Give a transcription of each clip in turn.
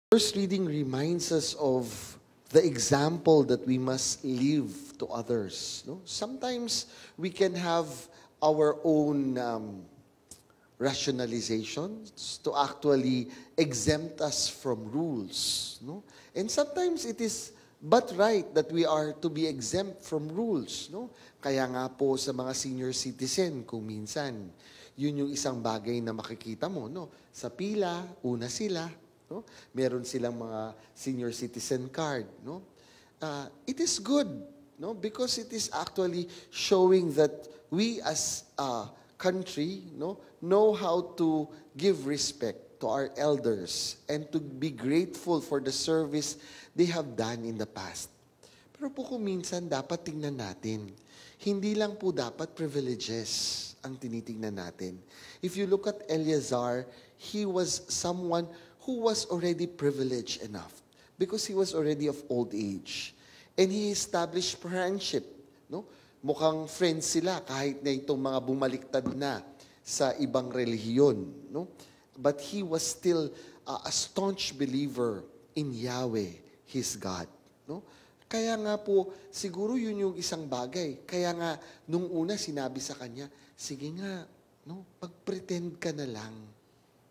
First reading reminds us of the example that we must live to others. No? Sometimes we can have our own rationalizations to actually exempt us from rules. No? And sometimes it is but right that we are to be exempt from rules. No? Kaya nga po sa mga senior citizen, kung minsan, yun yung isang bagay na makikita mo. No? Sa pila, una sila. No? Meron silang mga senior citizen card. No? It is good, no? Because it is actually showing that we as a country know how to give respect to our elders and to be grateful for the service they have done in the past. Pero po kung minsan dapat tingnan natin, hindi lang po dapat privileges ang tinitingnan natin. If you look at Eleazar, he was someone who was already privileged enough because he was already of old age. And he established friendship. No? Mukhang friends sila kahit na itong mga bumaliktad na sa ibang relihiyon. No? But he was still a staunch believer in Yahweh, his God. No? Kaya nga po, siguro yun yung isang bagay. Kaya nga, nung una sinabi sa kanya, sige nga, no, pag-pretend ka na lang.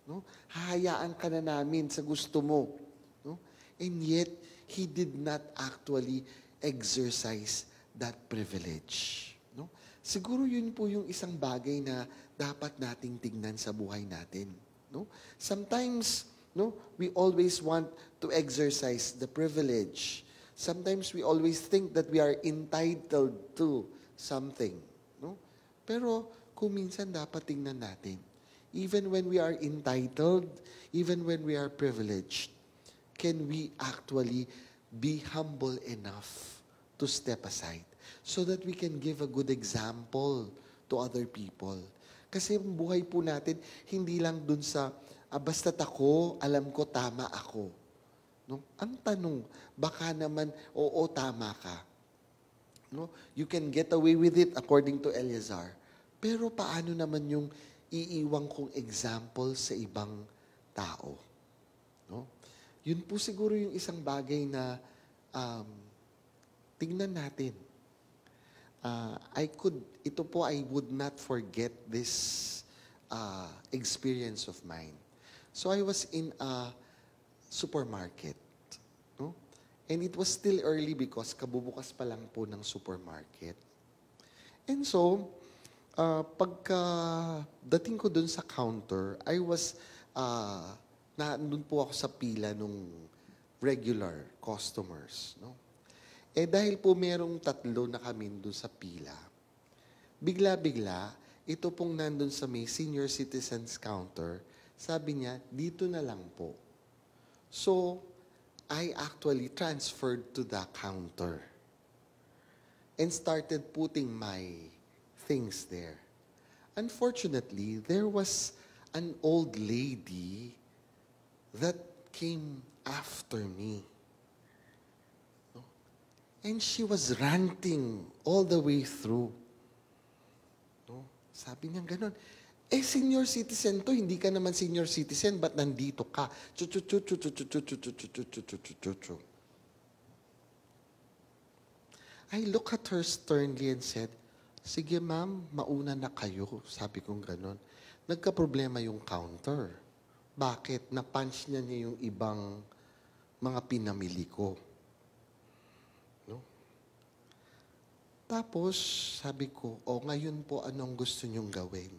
No? Hahayaan ka na namin sa gusto mo. No? And yet, he did not actually exercise that privilege. No? Siguro yun po yung isang bagay na dapat nating tignan sa buhay natin. No? Sometimes, no, we always want to exercise the privilege. Sometimes we always think that we are entitled to something. No? Pero kung minsan dapat tingnan natin, even when we are entitled, even when we are privileged, can we actually be humble enough to step aside so that we can give a good example to other people? Kasi ang buhay po natin, hindi lang dun sa, basta't ako, alam ko tama ako. No? Ang tanong, baka naman, oo, tama ka. No? You can get away with it according to Eleazar. Pero paano naman yung iiwang kong example sa ibang tao? No? Yun po siguro yung isang bagay na tingnan natin. I would not forget this experience of mine. So I was in a supermarket. No? And it was still early because kabubukas pa lang po ng supermarket. And so, pagka dating ko dun sa counter, I was, nandun po ako sa pila nung regular customers. No? Eh dahil po merong tatlo na kami dun sa pila, bigla-bigla, ito pong nandun sa may senior citizens counter, sabi niya, dito na lang po. So, I actually transferred to the counter and started putting my things there. Unfortunately, there was an old lady that came after me. No? And she was ranting all the way through. No? Sabi niya ganon, senior citizen to, hindi ka naman senior citizen, ba't nandito ka? I look at her sternly and said, sige ma'am, mauna na kayo. Sabi kong ganon. Nagka-problema yung counter. Bakit? Na-punch niya yung ibang mga pinamili ko. No? Tapos, sabi ko, ngayon po anong gusto niyong gawin?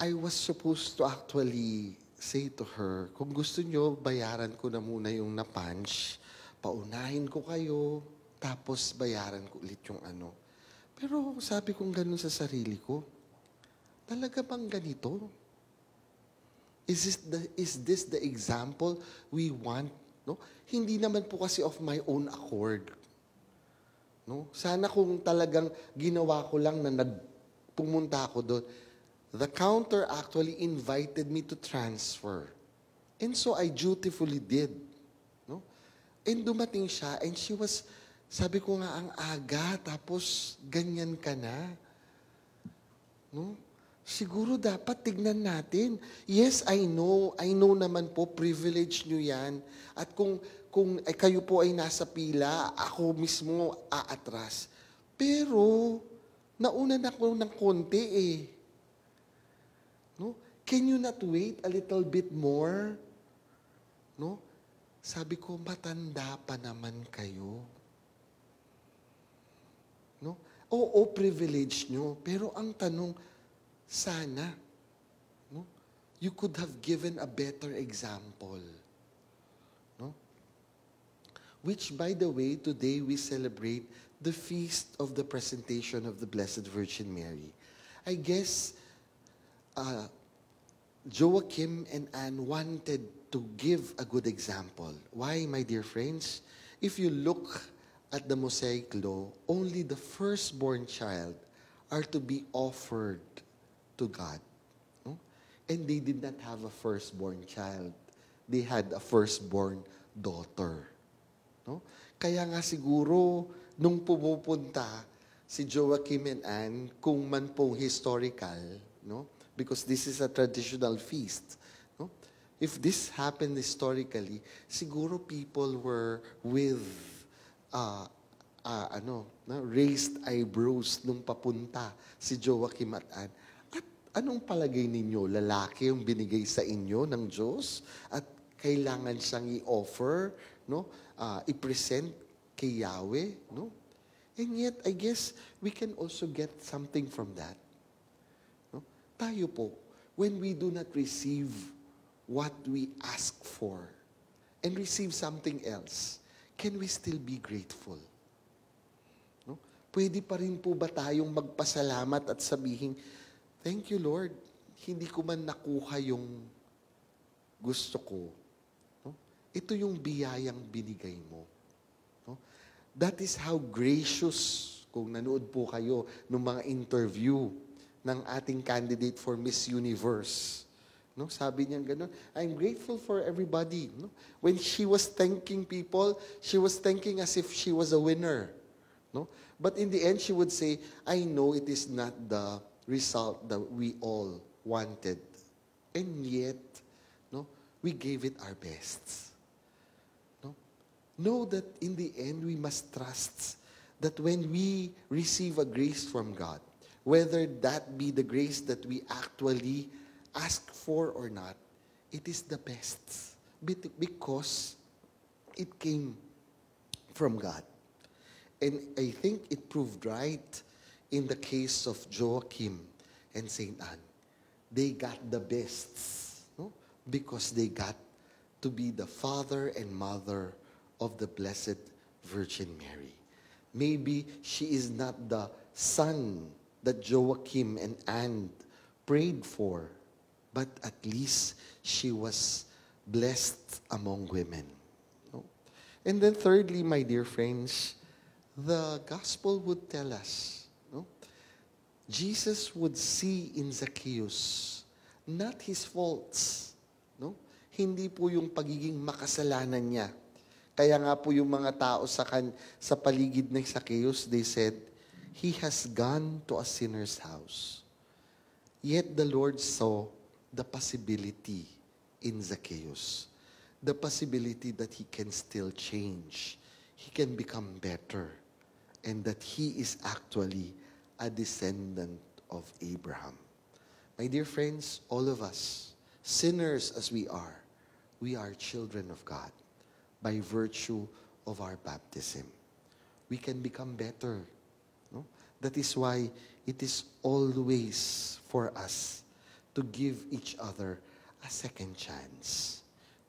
I was supposed to actually say to her, kung gusto niyo, bayaran ko na muna yung na-punch. Paunahin ko kayo. Tapos bayaran ko ulit yung ano. Pero sabi kong ganun sa sarili ko, talaga bang ganito? Is this the example we want? No? Hindi naman po kasi of my own accord. No? Sana kung talagang ginawa ko lang na pumunta ako doon. The counter actually invited me to transfer. And so I dutifully did. No? And dumating siya and she was, sabi ko nga, ang aga, tapos ganyan ka na. No? siguro dapat tignan natin. Yes, I know naman po, privilege nyo yan. At kung kayo po ay nasa pila, ako mismo aatras. Pero, nauna na ako ng konti eh. No? Can you not wait a little bit more? No? Sabi ko, matanda pa naman kayo. No? Oo, privilege nyo. Pero ang tanong, sana, no? You could have given a better example. No? Which, by the way, today we celebrate the feast of the presentation of the Blessed Virgin Mary. I guess Joachim and Anne wanted to give a good example. Why, my dear friends? If you look at the Mosaic law, only the firstborn child are to be offered to God. No? And they did not have a firstborn child. They had a firstborn daughter. No? Kaya nga siguro, nung pumupunta si Joachim and Anne, kung man pong historical, no? Because this is a traditional feast. No? If this happened historically, siguro people were with raised eyebrows nung papunta si Joachim at Anne. At anong palagay ninyo? Lalaki yung binigay sa inyo ng Diyos at kailangan siyang i-offer, no? I-present kay Yahweh, no? And yet, I guess, we can also get something from that. No? Tayo po, when we do not receive what we ask for and receive something else, can we still be grateful? No? Pwede pa rin po ba tayong magpasalamat at sabihin, thank you, Lord. Hindi ko man nakuha yung gusto ko. No? Ito yung biyayang binigay mo. No? That is how gracious, kung nanood po kayo ng mga interview ng ating candidate for Miss Universe. No? Sabi niya gano'n, I'm grateful for everybody. No? When she was thanking people, she was thanking as if she was a winner. No? But in the end, she would say, I know it is not the result that we all wanted. And yet, no, we gave it our best. No? Know that in the end, we must trust that when we receive a grace from God, whether that be the grace that we actually ask for or not, it is the best because it came from God. And I think it proved right in the case of Joachim and Saint Anne. They got the best, no? Because they got to be the father and mother of the Blessed Virgin Mary. Maybe she is not the son that Joachim and Anne prayed for, but at least she was blessed among women. No? And then thirdly, my dear friends, the gospel would tell us, no? Jesus would see in Zacchaeus not his faults, no? Hindi po yung pagiging makasalanan niya. Kaya nga po yung mga tao sa paligid ng Zacchaeus, they said, he has gone to a sinner's house. Yet the Lord saw the possibility in Zacchaeus. The possibility that he can still change. He can become better. And that he is actually a descendant of Abraham. My dear friends, all of us, sinners as we are children of God by virtue of our baptism. We can become better. No? That is why it is always for us to give each other a second chance,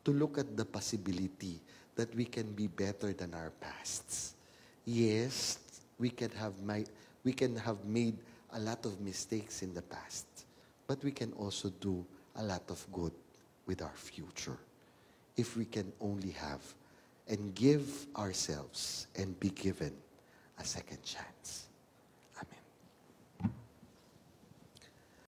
to look at the possibility that we can be better than our pasts. Yes, we can have made a lot of mistakes in the past, but we can also do a lot of good with our future if we can only have and give ourselves and be given a second chance.